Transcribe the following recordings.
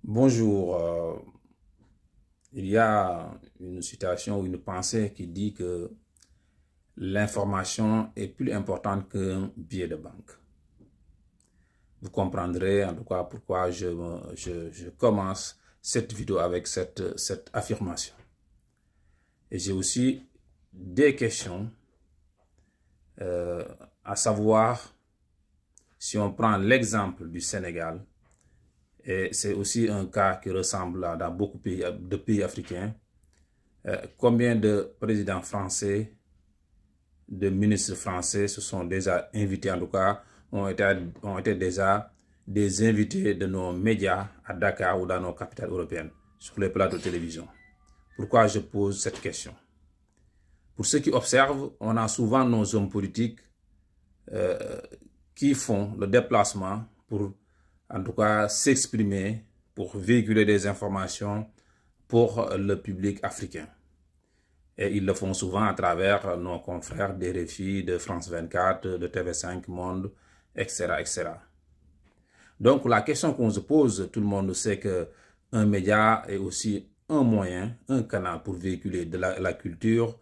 Bonjour. Il y a une citation ou une pensée qui dit que l'information est plus importante qu'un billet de banque. Vous comprendrez en tout cas pourquoi je commence cette vidéo avec cette affirmation. Et j'ai aussi des questions, à savoir, si on prend l'exemple du Sénégal, et c'est aussi un cas qui ressemble dans beaucoup de pays africains. Combien de présidents français, de ministres français se sont déjà invités, en tout cas, ont été déjà des invités de nos médias à Dakar ou dans nos capitales européennes, sur les plateaux de télévision. Pourquoi je pose cette question? Pour ceux qui observent, on a souvent nos hommes politiques qui font le déplacement pour, en tout cas, s'exprimer, pour véhiculer des informations pour le public africain. Et ils le font souvent à travers nos confrères des RFI, de France 24, de TV5 Monde, etc., etc. Donc la question qu'on se pose, tout le monde sait qu'un média est aussi un moyen, un canal pour véhiculer de la culture,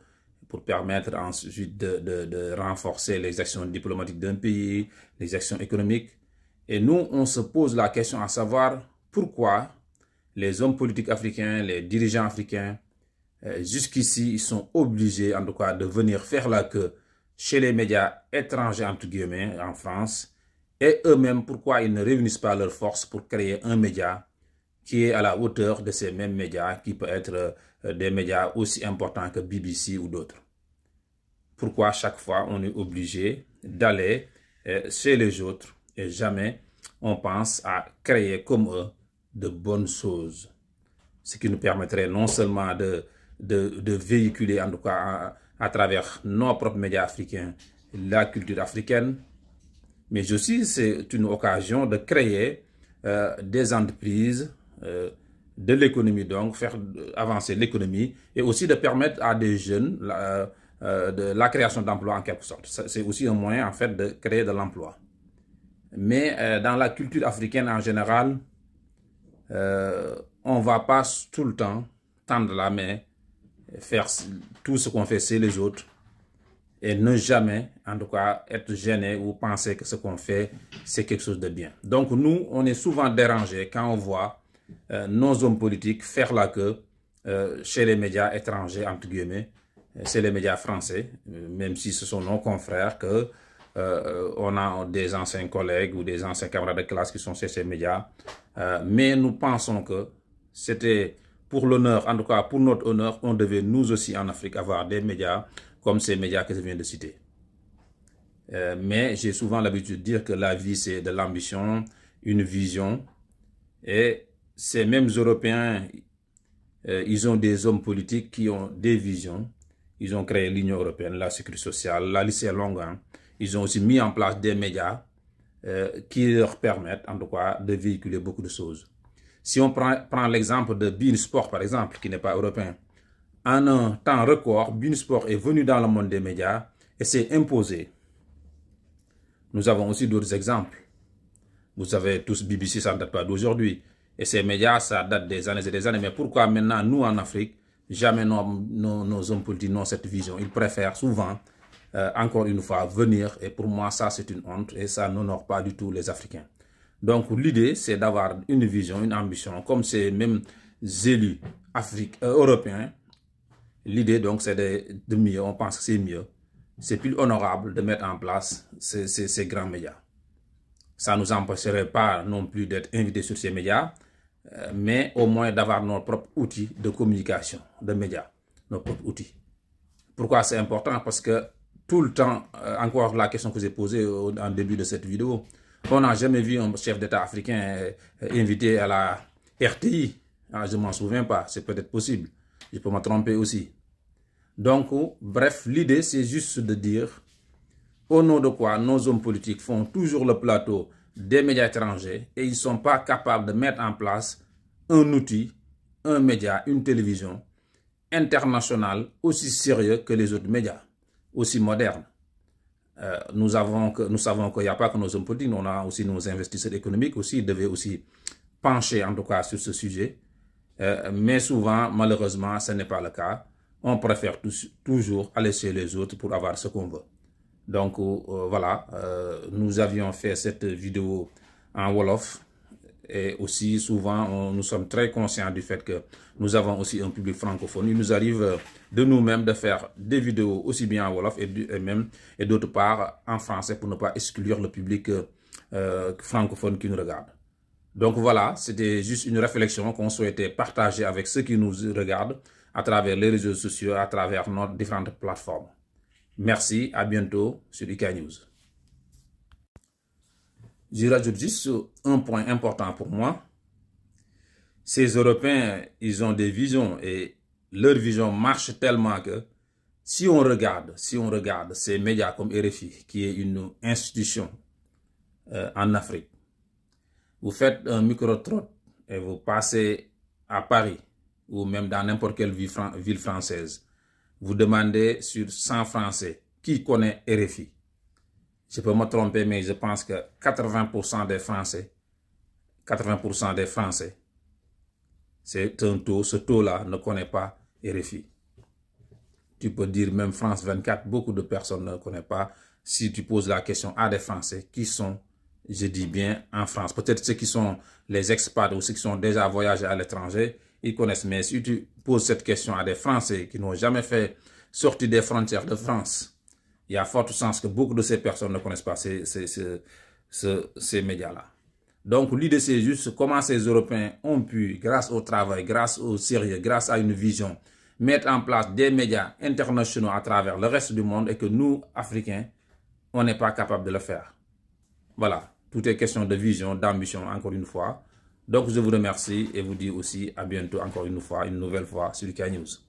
pour permettre ensuite de renforcer les actions diplomatiques d'un pays, les actions économiques. Et nous, on se pose la question à savoir pourquoi les hommes politiques africains, les dirigeants africains, jusqu'ici, ils sont obligés, en tout cas, de venir faire la queue chez les médias étrangers, entre guillemets, en France. Et eux-mêmes, pourquoi ils ne réunissent pas leurs forces pour créer un média qui est à la hauteur de ces mêmes médias, qui peut être des médias aussi importants que BBC ou d'autres. Pourquoi chaque fois on est obligé d'aller chez les autres et jamais on pense à créer comme eux de bonnes choses. Ce qui nous permettrait non seulement de véhiculer, en tout cas à travers nos propres médias africains, la culture africaine, mais aussi c'est une occasion de créer des entreprises, de l'économie, donc faire avancer l'économie et aussi de permettre à des jeunes de la création d'emplois en quelque sorte. C'est aussi un moyen en fait de créer de l'emploi. Mais dans la culture africaine en général, on ne va pas tout le temps tendre la main, faire tout ce qu'on fait chez les autres et ne jamais, en tout cas, être gêné ou penser que ce qu'on fait, c'est quelque chose de bien. Donc nous, on est souvent dérangés quand on voit nos hommes politiques faire la queue chez les médias étrangers, entre guillemets, c'est les médias français, même si ce sont nos confrères que on a des anciens collègues ou des anciens camarades de classe qui sont chez ces médias. Mais nous pensons que c'était pour l'honneur, en tout cas pour notre honneur, on devait nous aussi en Afrique avoir des médias comme ces médias que je viens de citer. Mais j'ai souvent l'habitude de dire que la vie c'est de l'ambition, une vision. Et ces mêmes Européens, ils ont des hommes politiques qui ont des visions. Ils ont créé l'Union européenne, la sécurité sociale, la liste est longue. Hein. Ils ont aussi mis en place des médias qui leur permettent, en tout cas, de véhiculer beaucoup de choses. Si on prend l'exemple de Bein Sport, par exemple, qui n'est pas européen, en un temps record, Bein Sport est venu dans le monde des médias et s'est imposé. Nous avons aussi d'autres exemples. Vous savez tous, BBC, ça ne date pas d'aujourd'hui. Et ces médias, ça date des années et des années. Mais pourquoi maintenant, nous en Afrique, jamais nos hommes politiques n'ont cette vision? Ils préfèrent souvent, encore une fois, venir. Et pour moi, ça, c'est une honte. Et ça n'honore pas du tout les Africains. Donc, l'idée, c'est d'avoir une vision, une ambition, comme ces mêmes élus européens. L'idée, donc, c'est de mieux. On pense que c'est mieux. C'est plus honorable de mettre en place ces grands médias. Ça ne nous empêcherait pas non plus d'être invités sur ces médias, mais au moins d'avoir nos propres outils de communication, de médias, nos propres outils. Pourquoi c'est important? Parce que tout le temps, encore la question que j'ai posée en début de cette vidéo, on n'a jamais vu un chef d'État africain invité à la RTI. Ah, je ne m'en souviens pas, c'est peut-être possible. Je peux me tromper aussi. Donc, bref, l'idée, c'est juste de dire au nom de quoi nos hommes politiques font toujours le plateau des médias étrangers et ils ne sont pas capables de mettre en place un outil, un média, une télévision internationale aussi sérieux que les autres médias, aussi modernes. Nous savons qu'il n'y a pas que nos hommes politiques, on a aussi nos investisseurs économiques aussi, ils devaient aussi pencher en tout cas sur ce sujet. Mais souvent, malheureusement, ce n'est pas le cas. On préfère toujours aller chez les autres pour avoir ce qu'on veut. Donc voilà, nous avions fait cette vidéo en Wolof. Et aussi, souvent, nous sommes très conscients du fait que nous avons aussi un public francophone. Il nous arrive de nous-mêmes de faire des vidéos aussi bien en Wolof et d'autre part en français pour ne pas exclure le public francophone qui nous regarde. Donc voilà, c'était juste une réflexion qu'on souhaitait partager avec ceux qui nous regardent à travers les réseaux sociaux, à travers nos différentes plateformes. Merci, à bientôt sur IK News. Je rajoute juste un point important pour moi. Ces Européens, ils ont des visions et leur vision marche tellement que si on regarde ces médias comme RFI, qui est une institution en Afrique, vous faites un micro-trottoir et vous passez à Paris ou même dans n'importe quelle ville française. Vous demandez sur 100 Français qui connaît RFI. Je peux me tromper, mais je pense que 80% des Français, c'est un taux, ce taux-là ne connaît pas RFI. Tu peux dire même France 24, beaucoup de personnes ne connaissent pas. Si tu poses la question à des Français qui sont, je dis bien, en France. Peut-être ceux qui sont les expats ou ceux qui sont déjà voyagés à l'étranger, ils connaissent. Mais si tu poses cette question à des Français qui n'ont jamais fait sortir des frontières de France, il y a forte chance que beaucoup de ces personnes ne connaissent pas ces médias-là. Donc l'idée c'est juste comment ces Européens ont pu, grâce au travail, grâce au sérieux, grâce à une vision, mettre en place des médias internationaux à travers le reste du monde et que nous, Africains, on n'est pas capable de le faire. Voilà, tout est question de vision, d'ambition, encore une fois. Donc je vous remercie et vous dis aussi à bientôt encore une fois, une nouvelle fois sur IK News.